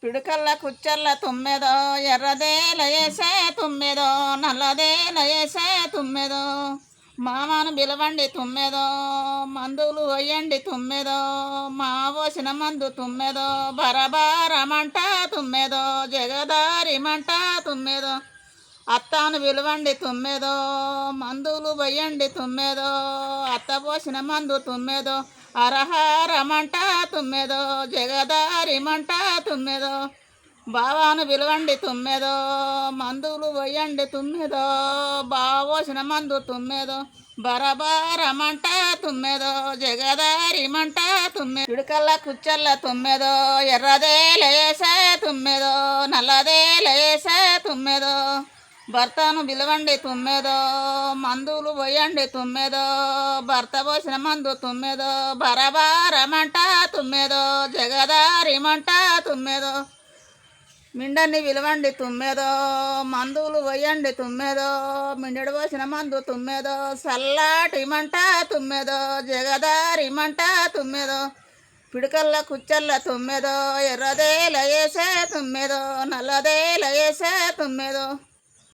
పిడుకల్ల కుచ్చల్ల తుమ్మెదో ఎర్రదేల వేసే తుమ్మెదో నల్లదేల వేసే తుమ్మెదో మామను పిలవండి తుమ్మెదో మందులు వేయండి తుమ్మెదో మా పోసిన మందు తుమ్మెదో బరబారమంట తుమ్మెదో జగదారి మంట తుమ్మెదో అత్తను పిలవండి తుమ్మెదో మందులు వేయండి తుమ్మెదో అత్త పోసిన మందు తుమ్మెదో అరహారమంట తుమ్మెదో జగదారి మంట తుమ్మెదో బావాను పిలవండి తుమ్మెదో మందులు వేయండి తుమ్మెదో బావోసిన మందు తుమ్మెదో బరబారమంట తుమ్మెదో జగదారి మంట తుమ్మెదో పిడుకల్ల కుచ్చల్ల తుమ్మెదో ఎర్రదేలేసే తుమ్మెదో నల్లదేలేసే తుమ్మెదో భర్తను పిలవండి తుమ్మెదో మందులు వేయండి తుమ్మెదో భర్త పోసిన మందు తుమ్మెదో బరబారమంట తుమ్మెదో జగదారి మంట తుమ్మెదో మిండని పిలవండి తుమ్మెదో మందులు వేయండి తుమ్మెదో మిండెడు పోసిన మందు తుమ్మెదో చల్లాటి మంట తుమ్మెదో జగదారి మంట తుమ్మెదో పిడుకల్ల కుచ్చల్ల తుమ్మెదో ఎర్రదేల వేసే తుమ్మెదో నల్లదేల వేసే తుమ్మెదో